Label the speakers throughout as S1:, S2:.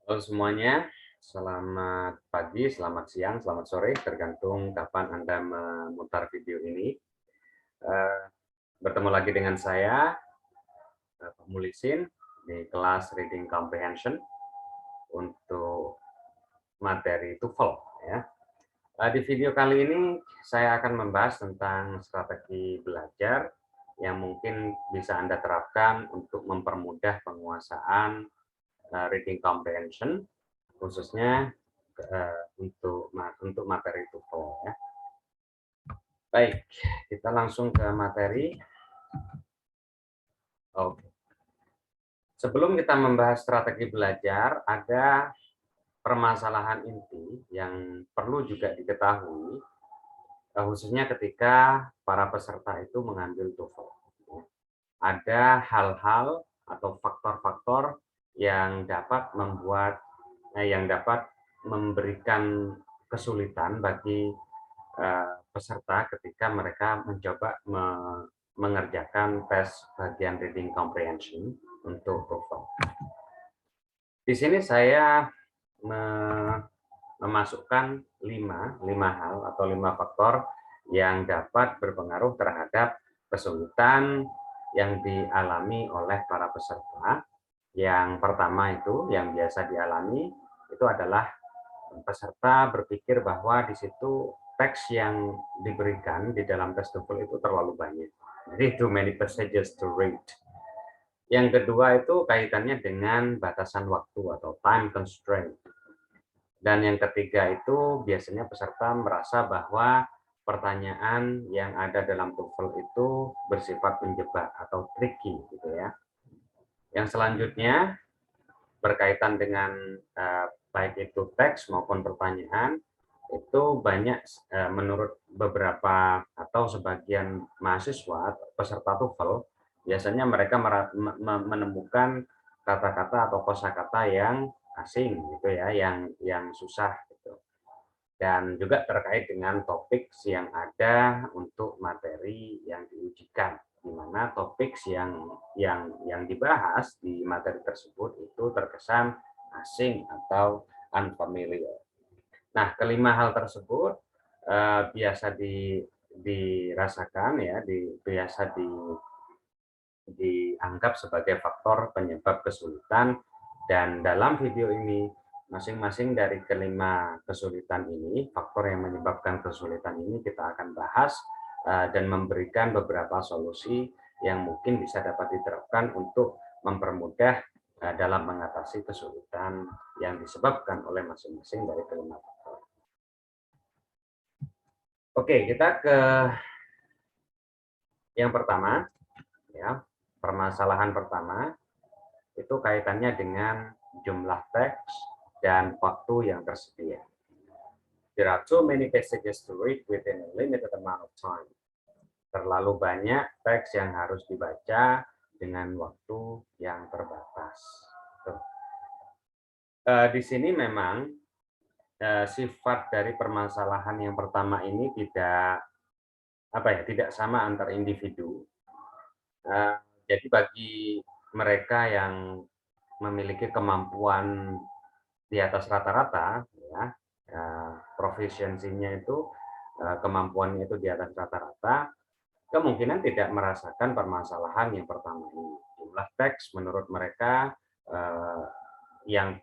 S1: Halo semuanya, selamat pagi, selamat siang, selamat sore, tergantung kapan Anda memutar video ini. Eh, Bertemu lagi dengan saya, Pak Mulisin, di kelas Reading Comprehension untuk materi TOEFL. Ya. Di video kali ini, saya akan membahas tentang strategi belajar yang mungkin bisa Anda terapkan untuk mempermudah penguasaan reading comprehension, khususnya untuk materi TOEFL ya. Baik, kita langsung ke materi. Oke. Sebelum kita membahas strategi belajar, ada permasalahan inti yang perlu juga diketahui, khususnya ketika para peserta itu mengambil TOEFL. Ada hal-hal atau faktor-faktor yang dapat memberikan kesulitan bagi peserta ketika mereka mencoba mengerjakan tes bagian reading comprehension untuk TOEFL. Di sini saya memasukkan lima hal atau 5 faktor yang dapat berpengaruh terhadap kesulitan yang dialami oleh para peserta. Yang pertama itu, yang biasa dialami, itu adalah peserta berpikir bahwa di situ teks yang diberikan di dalam tes TOEFL itu terlalu banyak. Jadi too many passages to read. Yang kedua itu kaitannya dengan batasan waktu atau time constraint. Dan yang ketiga itu biasanya peserta merasa bahwa pertanyaan yang ada dalam TOEFL itu bersifat menjebak atau tricky gitu ya. Yang selanjutnya berkaitan dengan baik itu teks maupun pertanyaan, itu banyak menurut beberapa atau sebagian mahasiswa peserta TOEFL, biasanya mereka menemukan kata-kata atau kosakata yang asing gitu ya, yang susah gitu. Dan juga terkait dengan topik yang ada untuk materi yang diujikan, di mana topik yang dibahas di materi tersebut itu terkesan asing atau unfamiliar. Nah, kelima hal tersebut biasa dirasakan ya, biasa dianggap sebagai faktor penyebab kesulitan, dan dalam video ini masing-masing dari kelima kesulitan ini, faktor yang menyebabkan kesulitan ini kita akan bahas dan memberikan beberapa solusi yang mungkin bisa dapat diterapkan untuk mempermudah dalam mengatasi kesulitan yang disebabkan oleh masing-masing dari kelima faktor. Oke, kita ke yang pertama, ya. Permasalahan pertama itu kaitannya dengan jumlah teks dan waktu yang tersedia. There are too many passages to read within a limited amount of time. Terlalu banyak teks yang harus dibaca dengan waktu yang terbatas. Di sini memang sifat dari permasalahan yang pertama ini tidak sama antar individu. Jadi bagi mereka yang memiliki kemampuan di atas rata-rata, ya, profesiensinya itu, kemampuannya itu di atas rata-rata, kemungkinan tidak merasakan permasalahan yang pertama ini. Jumlah teks menurut mereka yang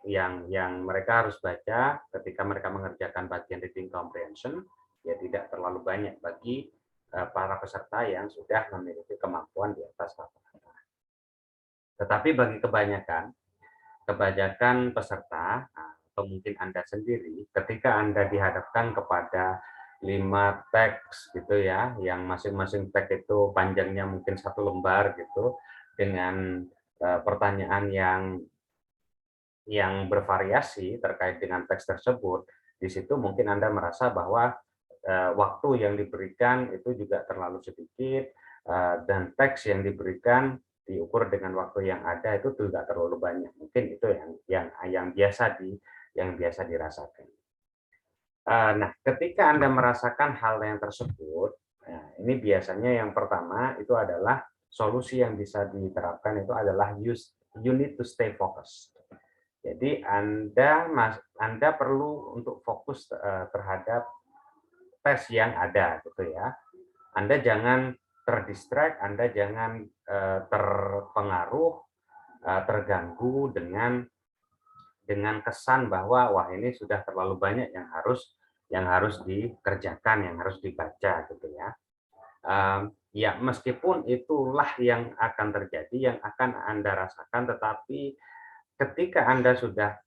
S1: mereka harus baca ketika mereka mengerjakan bagian reading comprehension ya tidak terlalu banyak bagi para peserta yang sudah memiliki kemampuan di atas rata-rata. Tetapi bagi kebanyakan peserta atau mungkin Anda sendiri, ketika Anda dihadapkan kepada 5 teks gitu ya, yang masing-masing teks itu panjangnya mungkin 1 lembar gitu, dengan pertanyaan yang bervariasi terkait dengan teks tersebut, di situ mungkin Anda merasa bahwa waktu yang diberikan itu juga terlalu sedikit, dan teks yang diberikan diukur dengan waktu yang ada itu tidak terlalu banyak. Mungkin itu yang biasa dirasakan. Nah, ketika Anda merasakan hal yang tersebut, nah, ini biasanya yang pertama itu adalah solusi yang bisa diterapkan itu adalah you need to stay focused. Jadi Anda perlu untuk fokus terhadap tes yang ada gitu ya. Anda jangan terdistract, Anda jangan terpengaruh, terganggu dengan kesan bahwa wah ini sudah terlalu banyak yang harus dikerjakan, yang harus dibaca gitu ya. Ya meskipun itulah yang akan terjadi, yang akan Anda rasakan, tetapi ketika Anda sudah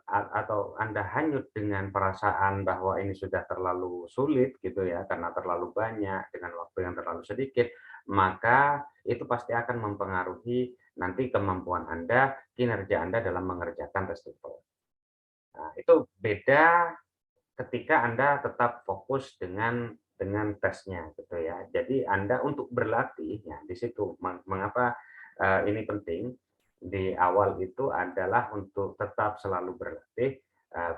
S1: atau Anda hanyut dengan perasaan bahwa ini sudah terlalu sulit gitu ya, karena terlalu banyak dengan waktu yang terlalu sedikit, maka itu pasti akan mempengaruhi nanti kemampuan Anda, kinerja Anda dalam mengerjakan tes TOEFL. Nah, itu beda ketika Anda tetap fokus dengan tesnya gitu ya. Jadi Anda untuk berlatih ya di situ mengapa ini penting di awal itu adalah untuk tetap selalu berlatih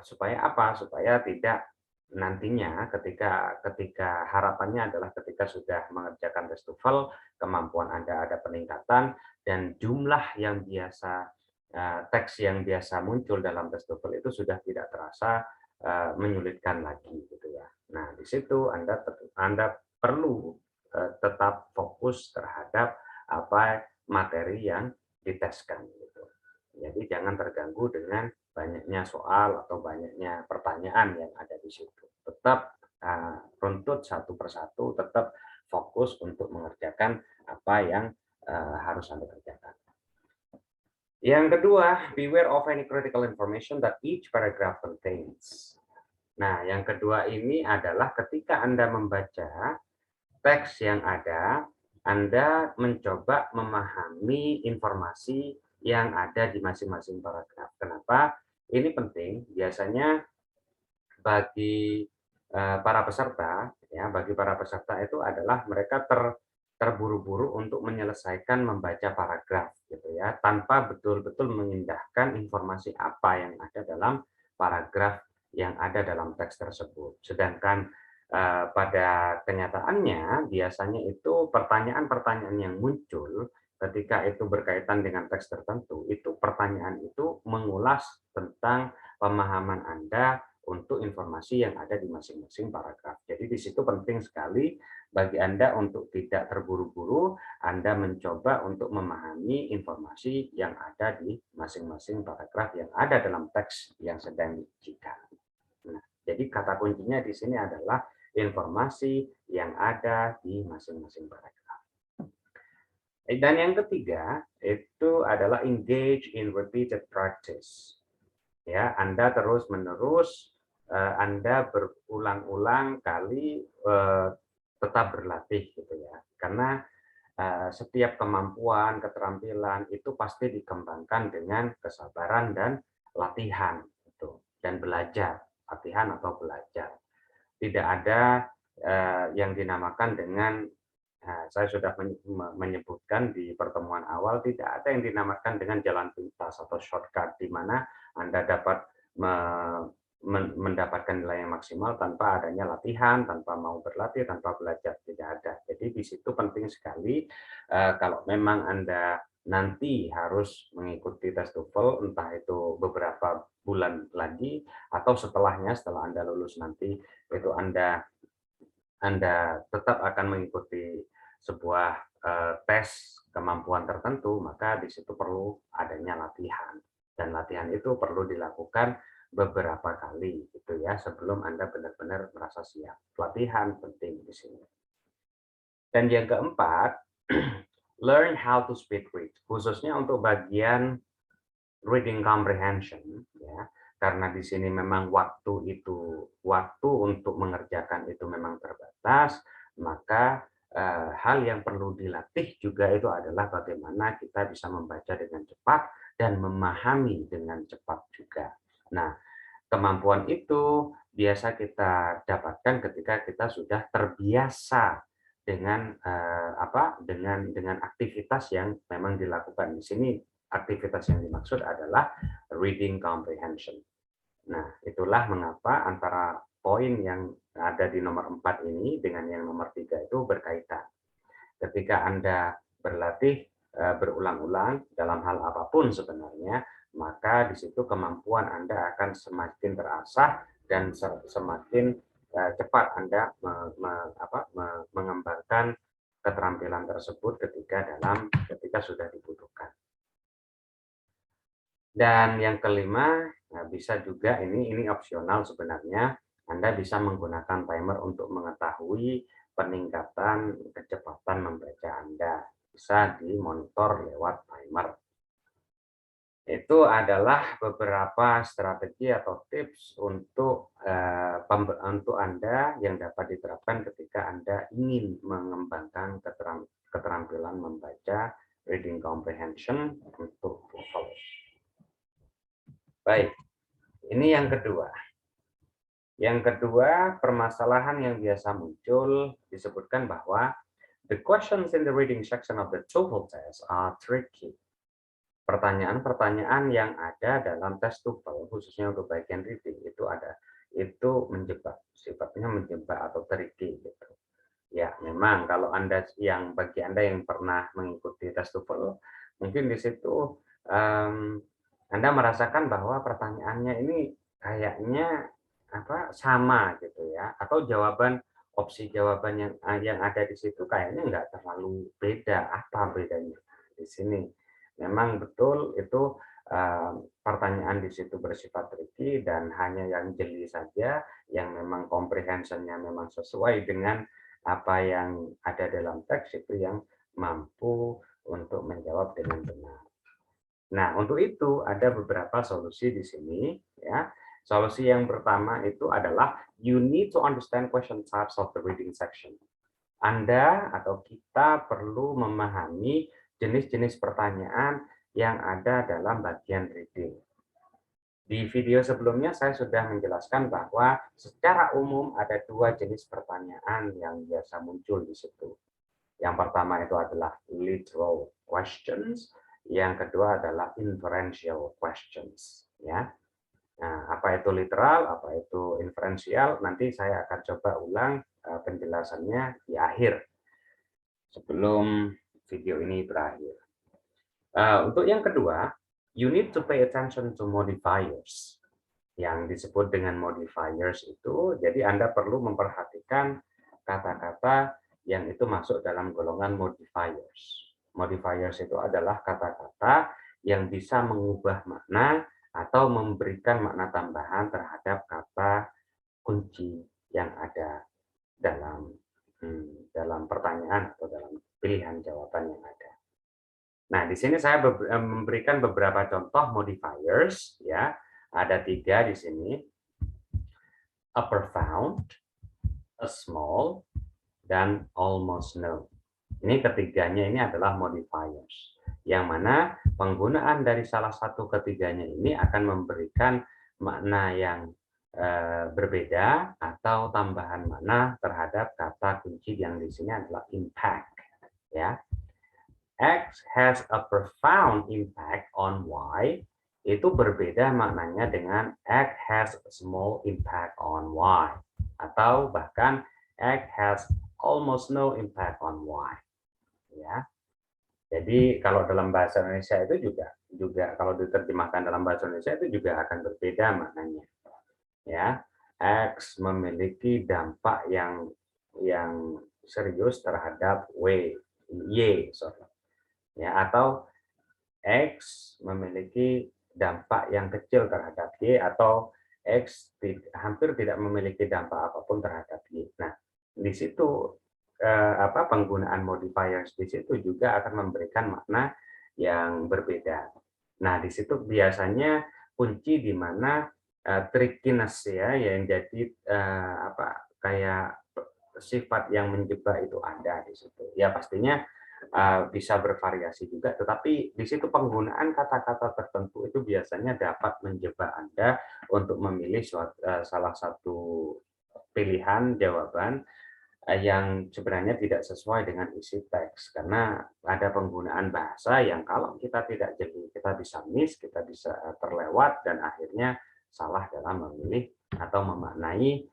S1: supaya apa? Supaya tidak nantinya ketika ketika harapannya adalah ketika sudah mengerjakan tes TOEFL, kemampuan Anda ada peningkatan dan jumlah yang biasa teks yang biasa muncul dalam tes TOEFL itu sudah tidak terasa menyulitkan lagi gitu ya. Nah, di situ Anda perlu tetap fokus terhadap apa materi yang diteskan gitu. Jadi jangan terganggu dengan banyaknya soal atau banyaknya pertanyaan yang ada di situ. Tetap runtut satu persatu, tetap fokus untuk mengerjakan apa yang harus Anda kerjakan. Yang kedua, beware of any critical information that each paragraph contains. Nah, yang kedua ini adalah ketika Anda membaca teks yang ada, Anda mencoba memahami informasi yang ada di masing-masing paragraf. Kenapa? Ini penting. Biasanya bagi para peserta, ya, bagi para peserta itu adalah mereka terburu-buru untuk menyelesaikan membaca paragraf, gitu ya, tanpa betul-betul mengindahkan informasi apa yang ada dalam paragraf yang ada dalam teks tersebut. Sedangkan pada kenyataannya biasanya itu pertanyaan-pertanyaan yang muncul ketika itu berkaitan dengan teks tertentu, itu pertanyaan itu mengulas tentang pemahaman Anda untuk informasi yang ada di masing-masing paragraf. Jadi di situ penting sekali bagi Anda untuk tidak terburu-buru, Anda mencoba untuk memahami informasi yang ada di masing-masing paragraf yang ada dalam teks yang sedang diujikan. Nah, jadi kata kuncinya di sini adalah informasi yang ada di masing-masing paragraf. Dan yang ketiga itu adalah engage in repeated practice. Ya, Anda terus-menerus Anda berulang-ulang kali tetap berlatih gitu ya. Karena setiap kemampuan, keterampilan itu pasti dikembangkan dengan kesabaran dan latihan gitu. Dan belajar, latihan atau belajar. Tidak ada yang dinamakan dengan saya sudah menyebutkan di pertemuan awal, tidak ada yang dinamakan dengan jalan pintas atau shortcut di mana Anda dapat mendapatkan nilai yang maksimal tanpa adanya latihan, tanpa mau berlatih, tanpa belajar, tidak ada. Jadi di situ penting sekali kalau memang Anda nanti harus mengikuti tes TOEFL, entah itu beberapa bulan lagi atau setelahnya, setelah Anda lulus nanti, itu Anda tetap akan mengikuti sebuah tes kemampuan tertentu, maka di situ perlu adanya latihan. Dan latihan itu perlu dilakukan beberapa kali gitu ya sebelum Anda benar-benar merasa siap. Latihan penting di sini. Dan yang keempat, learn how to speed read, khususnya untuk bagian reading comprehension ya. Karena di sini memang waktu untuk mengerjakan itu memang terbatas, maka hal yang perlu dilatih juga itu adalah bagaimana kita bisa membaca dengan cepat dan memahami dengan cepat juga. Nah, kemampuan itu biasa kita dapatkan ketika kita sudah terbiasa dengan dengan aktivitas yang memang dilakukan. Di sini aktivitas yang dimaksud adalah reading comprehension. Nah, itulah mengapa antara poin yang ada di nomor 4 ini dengan yang nomor 3 itu berkaitan. Ketika Anda berlatih berulang-ulang dalam hal apapun sebenarnya, maka di situ kemampuan Anda akan semakin terasah dan semakin cepat Anda mengembangkan keterampilan tersebut ketika sudah dibutuhkan. Dan yang kelima, bisa juga ini opsional sebenarnya, Anda bisa menggunakan timer untuk mengetahui peningkatan kecepatan membaca Anda. Bisa dimonitor lewat timer. Itu adalah beberapa strategi atau tips untuk Anda yang dapat diterapkan ketika Anda ingin mengembangkan keterampilan membaca reading comprehension untuk TOEFL. Baik, ini yang kedua. Yang kedua, permasalahan yang biasa muncul disebutkan bahwa the questions in the reading section of the TOEFL test are tricky. Pertanyaan-pertanyaan yang ada dalam tes TOEFL, khususnya untuk bagian reading, itu menjebak, sifatnya menjebak atau tricky gitu. Ya, memang kalau bagi Anda yang pernah mengikuti tes TOEFL, mungkin di situ Anda merasakan bahwa pertanyaannya ini kayaknya sama gitu ya, atau opsi jawaban yang ada di situ kayaknya nggak terlalu beda. Apa bedanya di sini? Memang betul itu pertanyaan di situ bersifat tricky dan hanya yang jeli saja yang memang comprehension-nya memang sesuai dengan apa yang ada dalam teks itu yang mampu untuk menjawab dengan benar. Nah, untuk itu ada beberapa solusi di sini ya. Solusi yang pertama itu adalah you need to understand question types of the reading section. Anda atau kita perlu memahami jenis-jenis pertanyaan yang ada dalam bagian reading. Di video sebelumnya saya sudah menjelaskan bahwa secara umum ada dua jenis pertanyaan yang biasa muncul di situ. Yang pertama itu adalah literal questions, yang kedua adalah inferential questions. Ya. Nah, apa itu literal, apa itu inferential, nanti saya akan coba ulang penjelasannya di akhir sebelum video ini berakhir. Untuk yang kedua, you need to pay attention to modifiers. Yang disebut dengan modifiers itu, jadi Anda perlu memperhatikan kata-kata yang itu masuk dalam golongan modifiers. Modifiers itu adalah kata-kata yang bisa mengubah makna atau memberikan makna tambahan terhadap kata kunci yang ada dalam pertanyaan atau dalam pilihan jawaban yang ada. Nah, di sini saya memberikan beberapa contoh modifiers, ya. Ada 3 di sini. A profound, a small, dan almost no. Ini ketiganya ini adalah modifiers. Yang mana penggunaan dari salah satu ketiganya ini akan memberikan makna yang berbeda atau tambahan makna terhadap kata kunci yang di sini adalah impact, ya. X has a profound impact on Y, itu berbeda maknanya dengan X has a small impact on Y. Atau bahkan X has almost no impact on Y. Ya. Jadi kalau dalam bahasa Indonesia itu juga kalau diterjemahkan dalam bahasa Indonesia itu juga akan berbeda maknanya. Ya. X memiliki dampak yang serius terhadap Y, sorry. Ya, atau X memiliki dampak yang kecil terhadap Y, atau X hampir tidak memiliki dampak apapun terhadap Y. Nah, di situ penggunaan modifiers di situ juga akan memberikan makna yang berbeda. Nah, di situ biasanya kunci di mana trickiness ya, yang jadi kayak sifat yang menjebak itu ada di situ. Ya pastinya bisa bervariasi juga, tetapi di situ penggunaan kata-kata tertentu itu biasanya dapat menjebak Anda untuk memilih salah satu pilihan jawaban yang sebenarnya tidak sesuai dengan isi teks, karena ada penggunaan bahasa yang kalau kita tidak jeli, kita bisa miss, kita bisa terlewat, dan akhirnya salah dalam memilih atau memaknai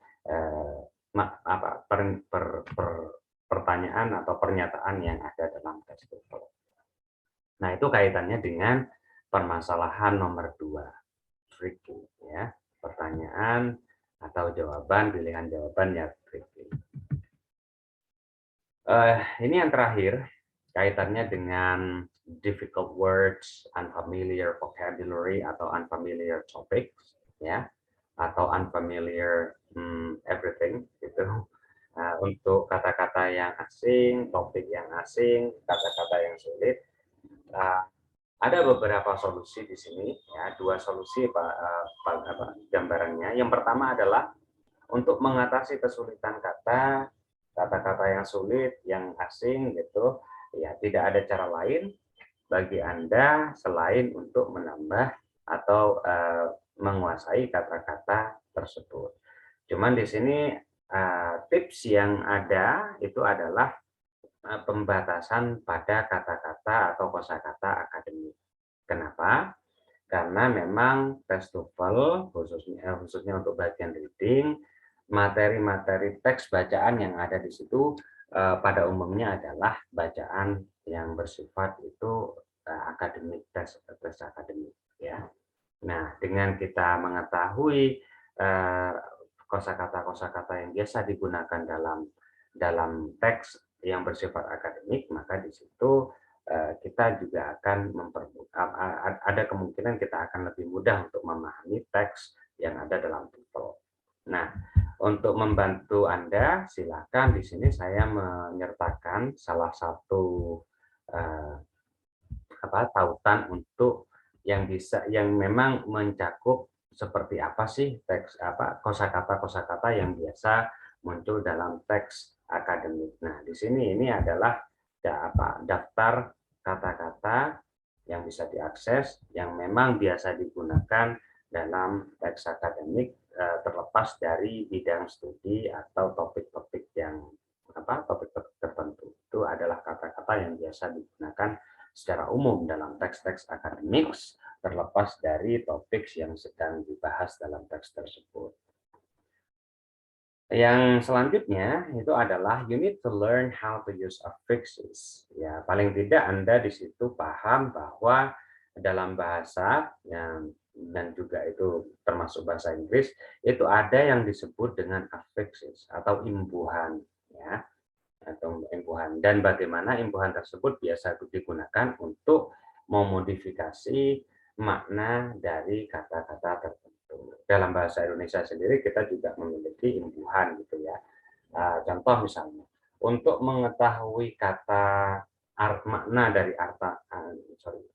S1: pertanyaan atau pernyataan yang ada dalam tes TOEFL. Nah, itu kaitannya dengan permasalahan nomor 2, tricky ya. Pertanyaan atau jawaban, pilihan jawaban ya tricky. Ini yang terakhir, kaitannya dengan difficult words, unfamiliar vocabulary atau unfamiliar topics, ya, atau unfamiliar everything gitu. Untuk kata-kata yang asing, topik yang asing, kata-kata yang sulit, ada beberapa solusi di sini, ya, 2 solusi gambarannya. Yang pertama adalah untuk mengatasi kesulitan kata-kata yang sulit, yang asing gitu, ya tidak ada cara lain bagi Anda selain untuk menambah atau menguasai kata-kata tersebut. Cuman di sini tips yang ada itu adalah pembatasan pada kata-kata atau kosakata akademik. Kenapa? Karena memang tes TOEFL khususnya untuk bagian reading, materi-materi teks bacaan yang ada di situ pada umumnya adalah bacaan yang bersifat itu akademik, tes akademik ya. Nah, dengan kita mengetahui kosakata-kosakata yang biasa digunakan dalam teks yang bersifat akademik, maka di situ kita juga akan ada kemungkinan kita akan lebih mudah untuk memahami teks yang ada dalam TOEFL. Nah, untuk membantu Anda, silakan di sini saya menyertakan salah satu tautan untuk yang memang mencakup seperti apa sih teks kosakata yang biasa muncul dalam teks akademik. Nah, di sini ini adalah daftar kata-kata yang bisa diakses yang memang biasa digunakan dalam teks akademik terlepas dari bidang studi atau topik-topik topik-topik tertentu. Itu adalah kata-kata yang biasa digunakan secara umum dalam teks-teks akademik terlepas dari topik yang sedang dibahas dalam teks tersebut. Yang selanjutnya itu adalah you need to learn how to use affixes. Ya, paling tidak Anda di situ paham bahwa dalam bahasa dan juga itu termasuk bahasa Inggris itu ada yang disebut dengan affixes atau imbuhan ya. Atau imbuhan, dan bagaimana imbuhan tersebut biasa digunakan untuk memodifikasi makna dari kata-kata tertentu. Dalam bahasa Indonesia sendiri kita juga memiliki imbuhan gitu ya. Contoh misalnya, untuk mengetahui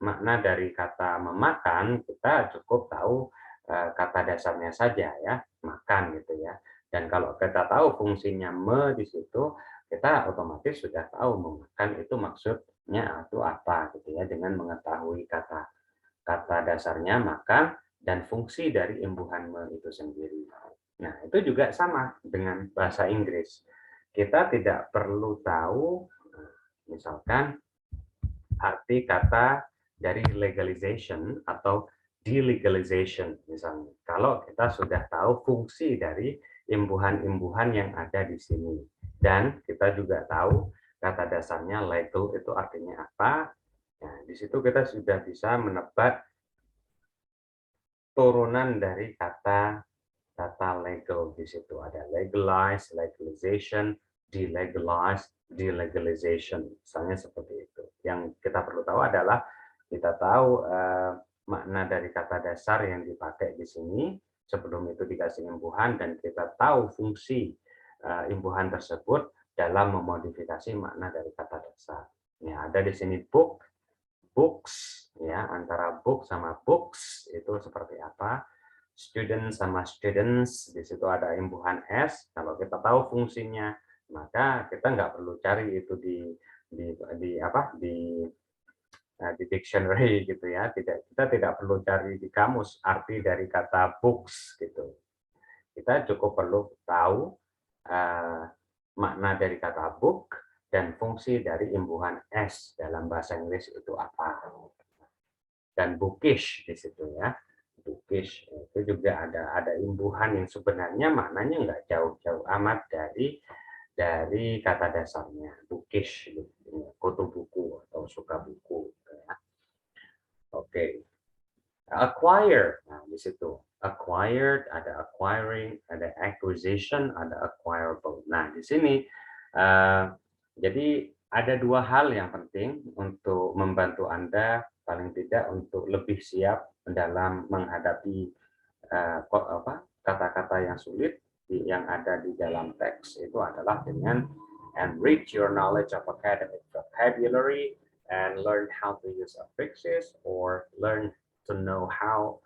S1: makna dari kata memakan, kita cukup tahu kata dasarnya saja ya, makan gitu ya. Dan kalau kita tahu fungsinya di situ, kita otomatis sudah tahu memakan itu maksudnya itu apa gitu ya, dengan mengetahui kata dasarnya makan dan fungsi dari imbuhan itu sendiri. Nah, itu juga sama dengan bahasa Inggris. Kita tidak perlu tahu misalkan arti kata dari legalization atau delegalization misalnya. Kalau kita sudah tahu fungsi dari imbuhan-imbuhan yang ada di sini. Dan kita juga tahu kata dasarnya legal itu artinya apa. Nah, di situ kita sudah bisa menebak turunan dari kata legal. Di situ ada legalize, legalization, delegalize, delegalization. Misalnya seperti itu. Yang kita perlu tahu adalah kita tahu makna dari kata dasar yang dipakai di sini, sebelum itu dikasih imbuhan, dan kita tahu fungsi imbuhan tersebut dalam memodifikasi makna dari kata dasar. Ya, ada di sini book, books, ya, antara book sama books itu seperti apa. Student sama students, di situ ada imbuhan s. Kalau kita tahu fungsinya, maka kita nggak perlu cari itu di dictionary gitu ya. Kita tidak perlu cari di kamus arti dari kata books gitu. Kita cukup perlu tahu makna dari kata book dan fungsi dari imbuhan s dalam bahasa Inggris itu apa. Dan bookish di situ ya. Bookish itu juga ada imbuhan yang sebenarnya maknanya nggak jauh-jauh amat dari kata dasarnya. Bookish, kutu buku atau suka buku. Ya. Oke. Acquire, nah di situ. Acquired, ada acquiring, ada acquisition, ada acquirable. Nah, di sini eh, jadi ada dua hal yang penting untuk membantu Anda paling tidak untuk lebih siap dalam menghadapi kata-kata yang sulit yang ada di dalam teks itu adalah dengan enrich your knowledge of academic vocabulary and learn how to use affixes or learn to know how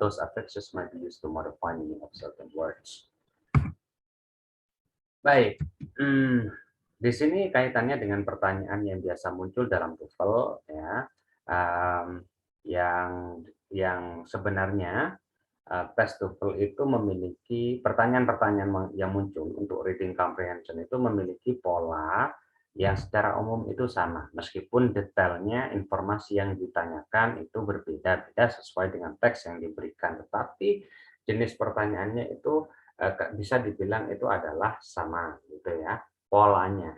S1: those affixes might be used to modify meaning of certain words. Baik, di sini kaitannya dengan pertanyaan yang biasa muncul dalam TOEFL, ya, yang sebenarnya tes TOEFL itu memiliki pertanyaan-pertanyaan yang muncul untuk reading comprehension itu memiliki pola yang secara umum itu sama, meskipun detailnya informasi yang ditanyakan itu berbeda-beda sesuai dengan teks yang diberikan, tetapi jenis pertanyaannya itu bisa dibilang itu adalah sama, gitu ya, polanya.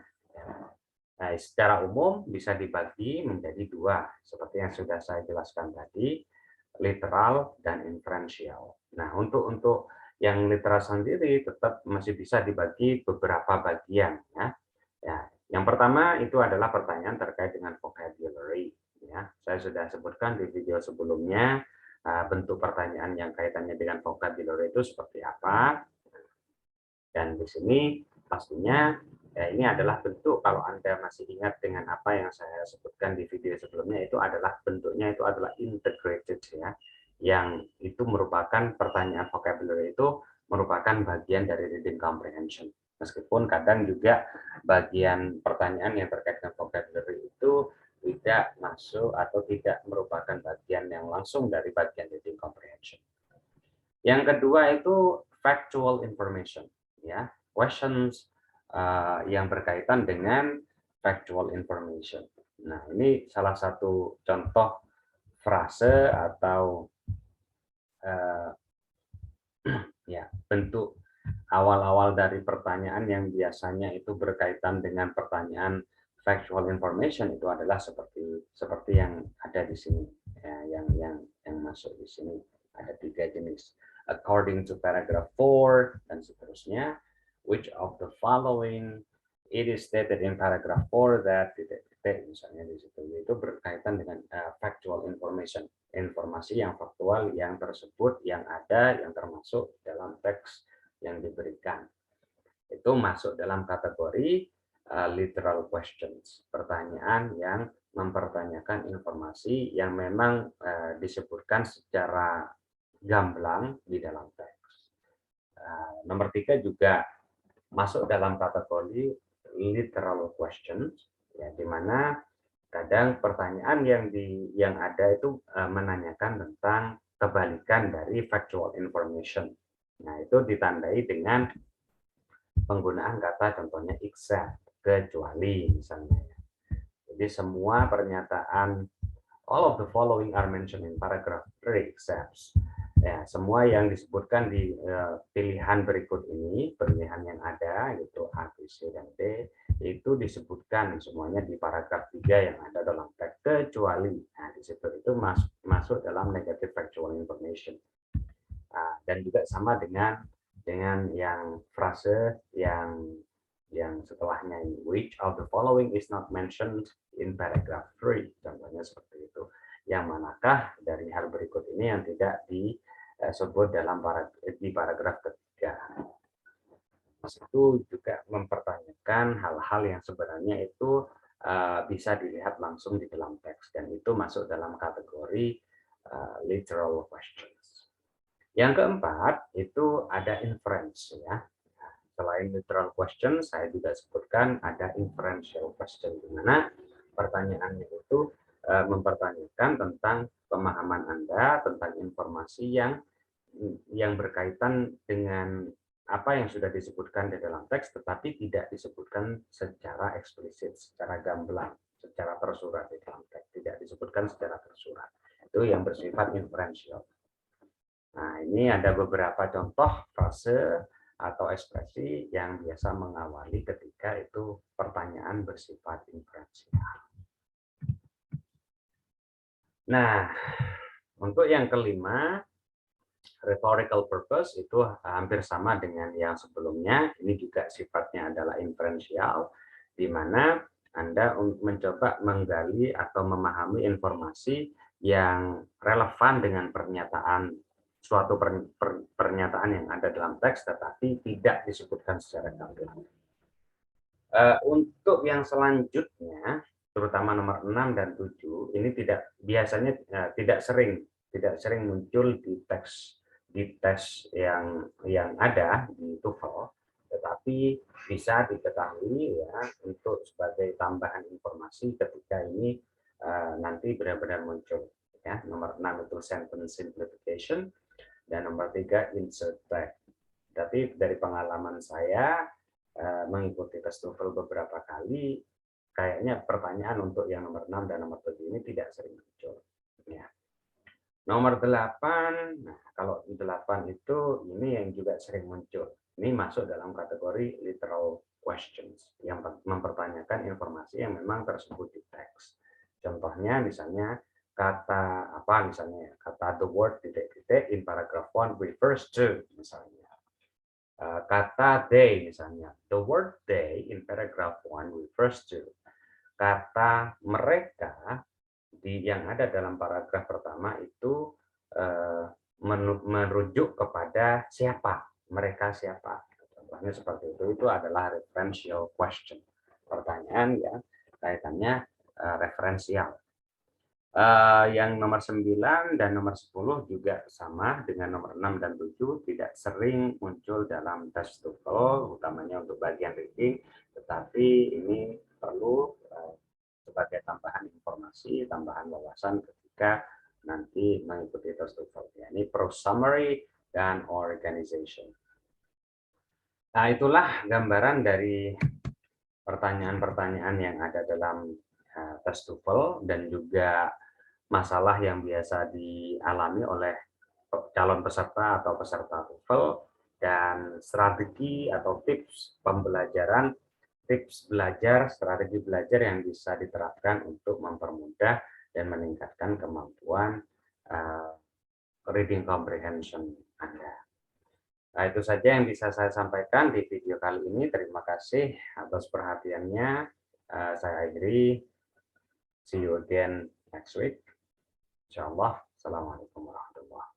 S1: Nah, secara umum bisa dibagi menjadi dua, seperti yang sudah saya jelaskan tadi, literal dan inferensial. Nah, untuk yang literal sendiri tetap masih bisa dibagi beberapa bagian, ya. Ya, yang pertama itu adalah pertanyaan terkait dengan vocabulary, ya. Saya sudah sebutkan di video sebelumnya bentuk pertanyaan yang kaitannya dengan vocabulary itu seperti apa. Dan di sini pastinya ini adalah bentuk, kalau Anda masih ingat dengan apa yang saya sebutkan di video sebelumnya, itu adalah bentuknya itu adalah integrated, ya, yang itu merupakan pertanyaan vocabulary itu merupakan bagian dari reading comprehension. Meskipun kadang juga bagian pertanyaan yang terkait dengan vocabulary itu tidak masuk atau tidak merupakan bagian yang langsung dari bagian reading comprehension. Yang kedua itu factual information, ya, questions yang berkaitan dengan factual information. Nah, ini salah satu contoh frase atau ya, bentuk awal-awal dari pertanyaan yang biasanya itu berkaitan dengan pertanyaan factual information itu adalah seperti yang ada di sini, ya, yang masuk di sini ada 3 jenis. According to paragraph 4 dan seterusnya, which of the following it is stated in paragraph 4 that misalnya di situ, itu berkaitan dengan factual information, informasi yang faktual yang tersebut yang ada yang termasuk dalam teks yang diberikan. Itu masuk dalam kategori literal questions, pertanyaan yang mempertanyakan informasi yang memang disebutkan secara gamblang di dalam teks. Nomor 3 juga masuk dalam kategori literal questions, ya, di mana kadang pertanyaan yang ada itu menanyakan tentang kebalikan dari factual information. Nah, itu ditandai dengan penggunaan kata contohnya except, kecuali misalnya. Jadi semua pernyataan all of the following are mentioned in paragraph 3 except. Ya, semua yang disebutkan di pilihan berikut ini, pilihan yang ada yaitu A, B, C, dan D, itu disebutkan semuanya di paragraf 3 yang ada dalam teks, kecuali. Nah, di situ itu masuk dalam negative factual information. Dan juga sama dengan yang frase yang setelahnya ini, which of the following is not mentioned in paragraph 3, contohnya seperti itu. Yang manakah dari hal berikut ini yang tidak disebut dalam paragraf ketiga. Itu juga mempertanyakan hal-hal yang sebenarnya itu bisa dilihat langsung di dalam teks, dan itu masuk dalam kategori literal questions. Yang keempat itu ada inference, ya. Selain literal question, saya juga sebutkan ada inferential question, di mana pertanyaannya itu mempertanyakan tentang pemahaman Anda tentang informasi yang berkaitan dengan apa yang sudah disebutkan di dalam teks, tetapi tidak disebutkan secara eksplisit, secara gamblang, secara tersurat di dalam teks, tidak disebutkan secara tersurat. Itu yang bersifat inferential. Nah, ini ada beberapa contoh frase atau ekspresi yang biasa mengawali ketika itu pertanyaan bersifat inferensial. Nah, Untuk yang kelima, rhetorical purpose itu hampir sama dengan yang sebelumnya. Ini juga sifatnya adalah inferensial, di mana Anda mencoba menggali atau memahami informasi yang relevan dengan suatu pernyataan yang ada dalam teks, tetapi tidak disebutkan secara gamblang. Untuk yang selanjutnya, terutama nomor 6 dan 7, ini biasanya tidak sering muncul di tes yang ada di TOEFL, tetapi bisa diketahui ya untuk sebagai tambahan informasi ketika ini nanti benar-benar muncul. Ya, nomor 6 itu sentence simplification dan nomor 3 insert tag. Tapi dari pengalaman saya mengikuti tes TOEFL beberapa kali, kayaknya pertanyaan untuk yang nomor 6 dan nomor 7 ini tidak sering muncul. Ya. Nomor 8, nah kalau 8 itu ini yang juga sering muncul. Ini masuk dalam kategori literal questions yang mempertanyakan informasi yang memang tersebut di teks. Contohnya misalnya kata apa misalnya kata the word titik-titik in paragraph 1 refers to misalnya. Kata they misalnya, the word they in paragraph 1 refers to. Kata mereka yang ada dalam paragraf pertama itu merujuk kepada siapa, mereka siapa. Contohnya seperti itu adalah referential question. Pertanyaan ya kaitannya referensial. Yang nomor 9 dan nomor 10 juga sama dengan nomor 6 dan 7, tidak sering muncul dalam tes TOEFL, utamanya untuk bagian reading, tetapi ini perlu sebagai tambahan informasi, tambahan wawasan ketika nanti mengikuti tes TOEFL. Ya, ini prose summary dan organization. Nah, itulah gambaran dari pertanyaan-pertanyaan yang ada dalam tes TOEFL dan juga masalah yang biasa dialami oleh calon peserta atau peserta TOEFL dan strategi atau tips pembelajaran, strategi belajar yang bisa diterapkan untuk mempermudah dan meningkatkan kemampuan reading comprehension Anda. Nah, itu saja yang bisa saya sampaikan di video kali ini. Terima kasih atas perhatiannya. Saya akhiri. See you again next week. Insyaallah. Assalamualaikum warahmatullahi wabarakatuh.